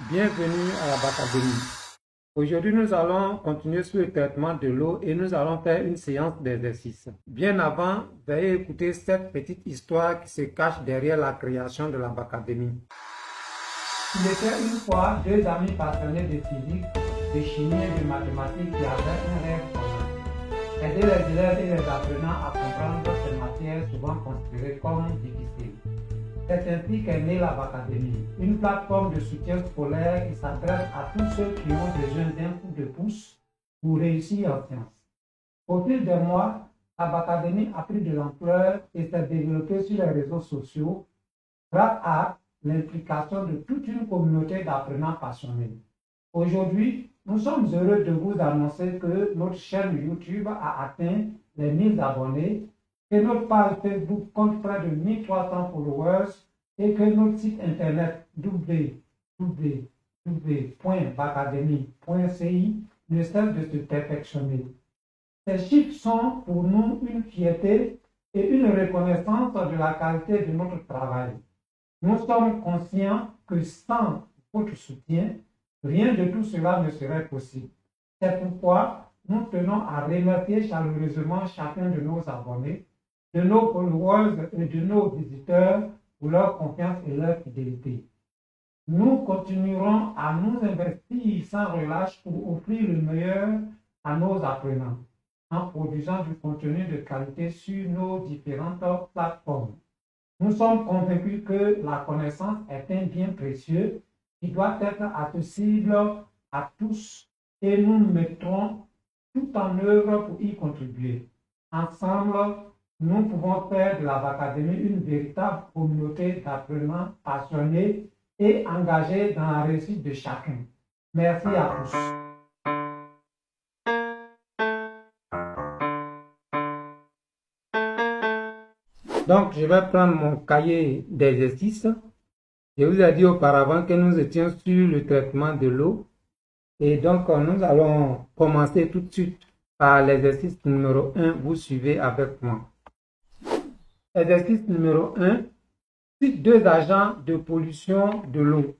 Bienvenue à la Bacadémie. Aujourd'hui, nous allons continuer sur le traitement de l'eau et nous allons faire une séance d'exercice. Bien avant, veuillez écouter cette petite histoire qui se cache derrière la création de la Bacadémie. Il était une fois deux amis passionnés de physique, de chimie et de mathématiques qui avaient un rêve commun: aider les élèves et les apprenants à comprendre ces matières souvent considérées comme difficiles. C'est ainsi qu'est née la Bacadémie, une plateforme de soutien scolaire qui s'adresse à tous ceux qui ont besoin d'un coup de pouce pour réussir en sciences. Au fil des mois, la Bacadémie a pris de l'ampleur et s'est développée sur les réseaux sociaux grâce à l'implication de toute une communauté d'apprenants passionnés. Aujourd'hui, nous sommes heureux de vous annoncer que notre chaîne YouTube a atteint les 1000 abonnés, que notre page Facebook compte près de 1300 followers et que notre site internet www.bacademy.ci ne cesse de se perfectionner. Ces chiffres sont pour nous une fierté et une reconnaissance de la qualité de notre travail. Nous sommes conscients que sans votre soutien, rien de tout cela ne serait possible. C'est pourquoi nous tenons à remercier chaleureusement chacun de nos abonnés, de nos followers et de nos visiteurs pour leur confiance et leur fidélité. Nous continuerons à nous investir sans relâche pour offrir le meilleur à nos apprenants, en produisant du contenu de qualité sur nos différentes plateformes. Nous sommes convaincus que la connaissance est un bien précieux qui doit être accessible à tous et nous mettrons tout en œuvre pour y contribuer. Ensemble, nous pouvons faire de la Bacadémie une véritable communauté d'apprenants passionnés et engagés dans la réussite de chacun. Merci à tous. Donc, je vais prendre mon cahier d'exercice. Je vous ai dit auparavant que nous étions sur le traitement de l'eau. Et donc, nous allons commencer tout de suite par l'exercice numéro 1. Vous suivez avec moi. Exercice numéro 1. Cite deux agents de pollution de l'eau.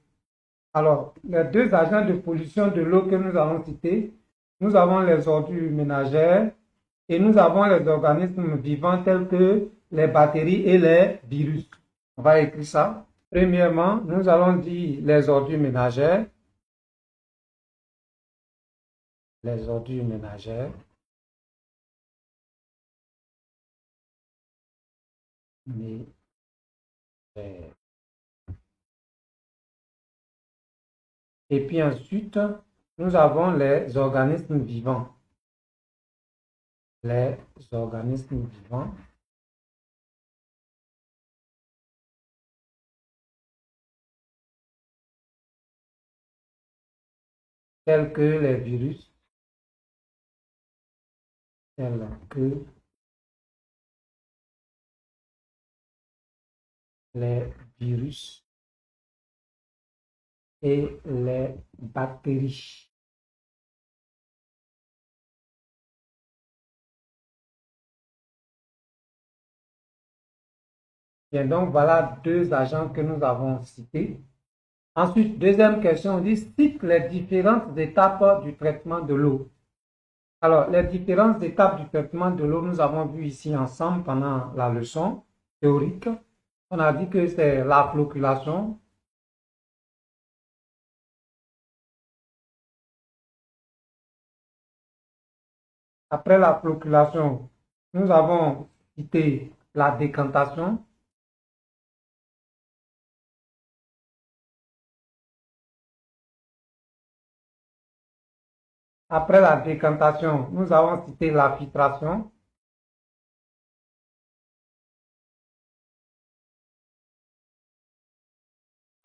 Alors, les deux agents de pollution de l'eau que nous allons citer, nous avons les ordures ménagères et nous avons les organismes vivants tels que les bactéries et les virus. On va écrire ça. Premièrement, nous allons dire les ordures ménagères. Les ordures ménagères. Et puis ensuite, nous avons les organismes vivants. Les organismes vivants. Tels que les virus. Tels que les virus et les bactéries. Bien, donc voilà deux agents que nous avons cités. Ensuite, deuxième question, on dit cite les différentes étapes du traitement de l'eau. Alors, les différentes étapes du traitement de l'eau, nous avons vu ici ensemble pendant la leçon théorique. On a dit que c'est la flocculation. Après la flocculation, nous avons cité la décantation. Après la décantation, nous avons cité la filtration.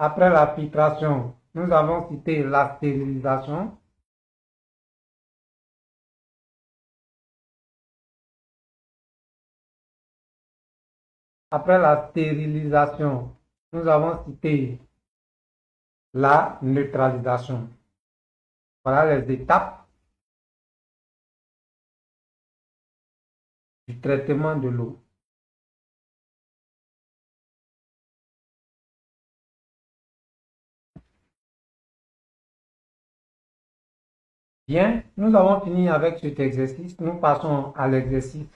Après la filtration, nous avons cité la stérilisation. Après la stérilisation, nous avons cité la neutralisation. Voilà les étapes du traitement de l'eau. Bien, nous avons fini avec cet exercice. Nous passons à l'exercice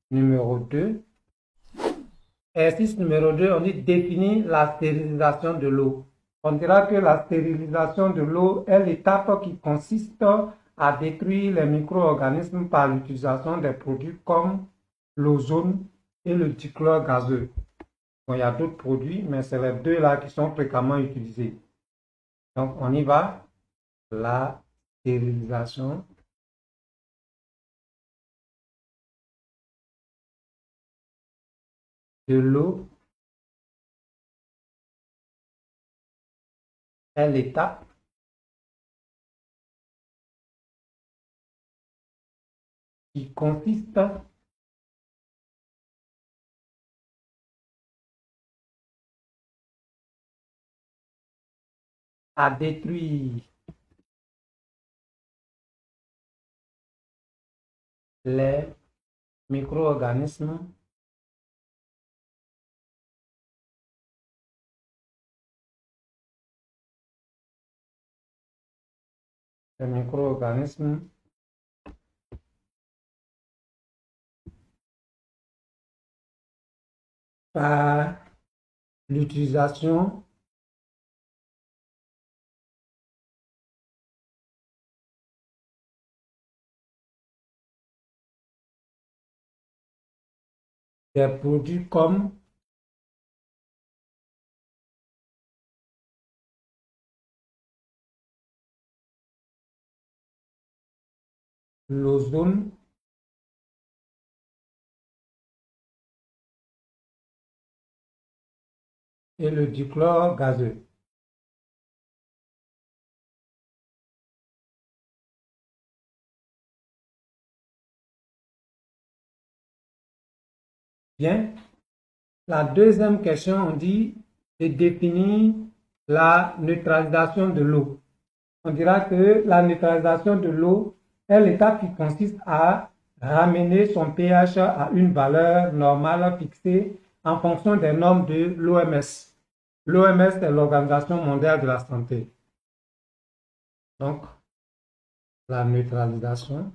numéro 2. Exercice numéro 2, on dit définir la stérilisation de l'eau. On dira que la stérilisation de l'eau est l'étape qui consiste à détruire les micro-organismes par l'utilisation des produits comme l'ozone et le dichlore gazeux. Bon, il y a d'autres produits, mais c'est les deux là qui sont fréquemment utilisés. Donc, on y va. La stérilisation de l'eau est l'étape qui consiste à détruire les micro-organismes par l'utilisation des produits comme l'ozone et le dichlore gazeux. Bien. La deuxième question, on dit de définir la neutralisation de l'eau. On dira que la neutralisation de l'eau est l'étape qui consiste à ramener son pH à une valeur normale fixée en fonction des normes de l'OMS. L'OMS est l'Organisation mondiale de la santé. Donc, la neutralisation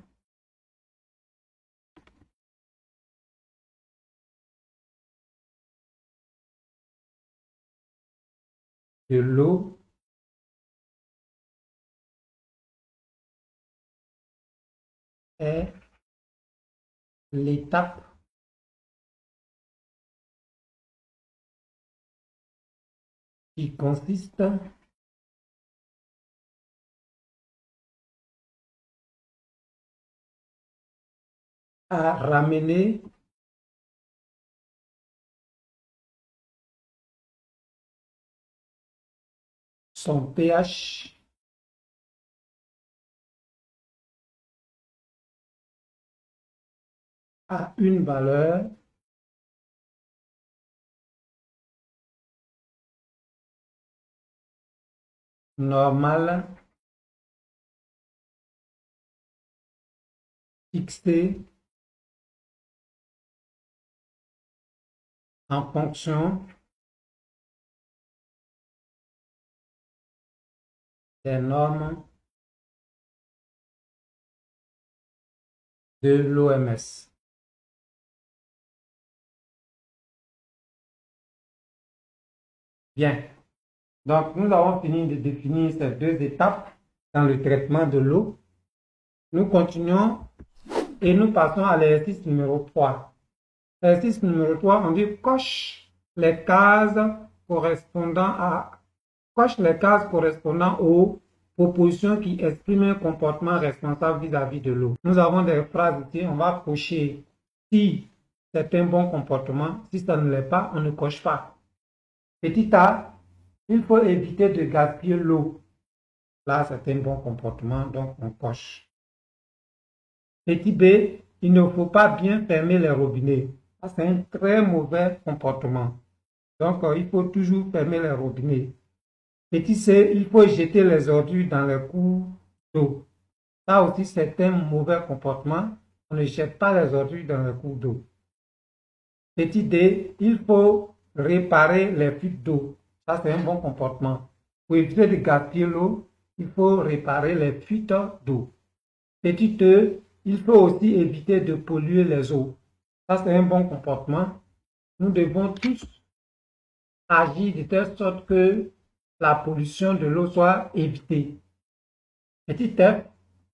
de l'eau est l'étape qui consiste à ramener son pH à une valeur normale fixée en fonction des normes de l'OMS. Bien, donc nous avons fini de définir ces deux étapes dans le traitement de l'eau. Nous continuons et nous passons à l'exercice numéro 3. L'exercice numéro 3, on dit coche les cases correspondant aux propositions qui expriment un comportement responsable vis-à-vis de l'eau. Nous avons des phrases ici, on va cocher si c'est un bon comportement. Si ça ne l'est pas, on ne coche pas. Petit a, il faut éviter de gaspiller l'eau. Là, c'est un bon comportement, donc on coche. Petit b, il ne faut pas bien fermer les robinets. C'est un très mauvais comportement. Donc, il faut toujours fermer les robinets. Petit c, il faut jeter les ordures dans les cours d'eau. Ça aussi, c'est un mauvais comportement. On ne jette pas les ordures dans les cours d'eau. Petit d, il faut réparer les fuites d'eau. Ça, c'est un bon comportement. Pour éviter de gaspiller l'eau, il faut réparer les fuites d'eau. Petit E, il faut aussi éviter de polluer les eaux. Ça, c'est un bon comportement. Nous devons tous agir de telle sorte que la pollution de l'eau soit évitée. Petit F,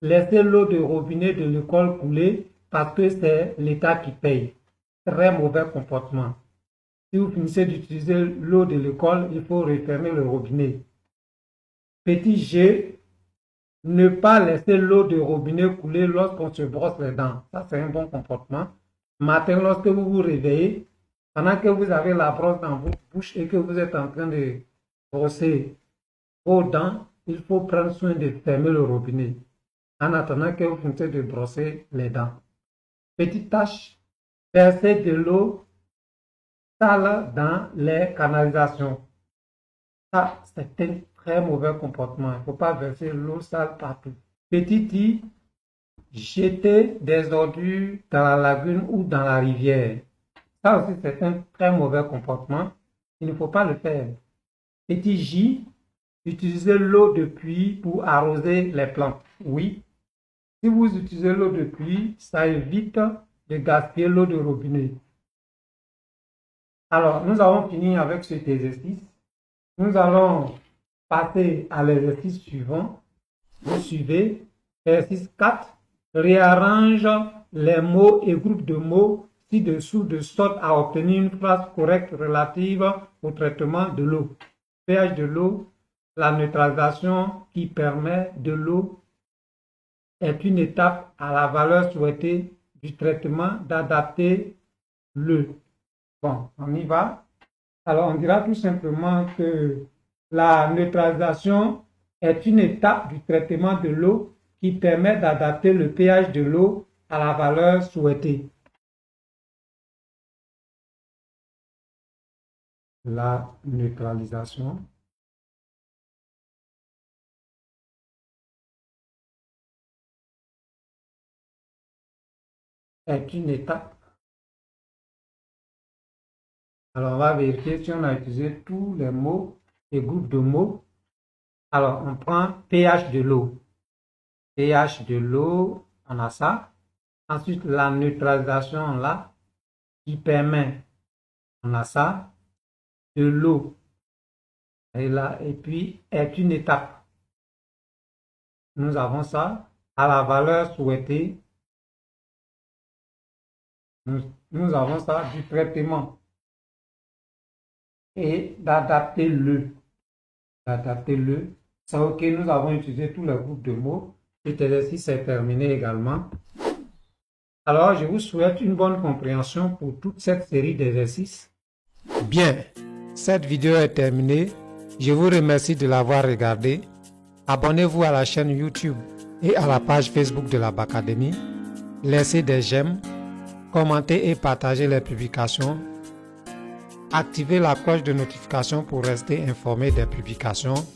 laisser l'eau de robinet de l'école couler parce que c'est l'État qui paye. Très mauvais comportement. Si vous finissez d'utiliser l'eau de l'école, il faut refermer le robinet. Petit G, ne pas laisser l'eau de robinet couler lorsqu'on se brosse les dents. Ça, c'est un bon comportement. Matin, lorsque vous vous réveillez, pendant que vous avez la brosse dans votre bouche et que vous êtes en train de brosser vos dents, il faut prendre soin de fermer le robinet en attendant que vous finissez de brosser les dents. Petite tâche, verser de l'eau sale dans les canalisations. Ça, c'est un très mauvais comportement. Il ne faut pas verser l'eau sale partout. Petit I, jeter des ordures dans la lagune ou dans la rivière. Ça aussi, c'est un très mauvais comportement. Il ne faut pas le faire. Petit J, utiliser l'eau de pluie pour arroser les plantes. Oui, si vous utilisez l'eau de pluie, ça évite de gaspiller l'eau de robinet. Alors, nous avons fini avec cet exercice. Nous allons passer à l'exercice suivant. Vous suivez. Exercice 4. Réarrange les mots et groupes de mots ci-dessous de sorte à obtenir une phrase correcte relative au traitement de l'eau. pH de l'eau, la neutralisation qui permet de l'eau est une étape à la valeur souhaitée du traitement d'adapter le. Bon, on y va. Alors, on dira tout simplement que la neutralisation est une étape du traitement de l'eau qui permet d'adapter le pH de l'eau à la valeur souhaitée. La neutralisation est une étape. Alors, on va vérifier si on a utilisé tous les mots et groupes de mots. Alors, on prend pH de l'eau. pH de l'eau, on a ça. Ensuite, la neutralisation, là, qui permet, on a ça, de l'eau. Et là, et puis, est une étape. Nous avons ça à la valeur souhaitée. Nous avons ça du traitement. Et d'adapter le. D'adapter le. C'est OK, nous avons utilisé tous les groupes de mots. Cet exercice est terminé également. Alors, je vous souhaite une bonne compréhension pour toute cette série d'exercices. Bien, cette vidéo est terminée. Je vous remercie de l'avoir regardée. Abonnez-vous à la chaîne YouTube et à la page Facebook de la Bacadémie. Laissez des j'aime, commentez et partagez les publications. Activez la cloche de notification pour rester informé des publications.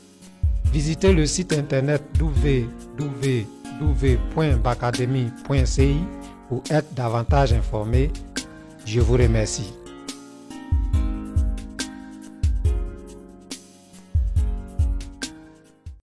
Visitez le site internet www.bacademy.ci pour être davantage informé. Je vous remercie.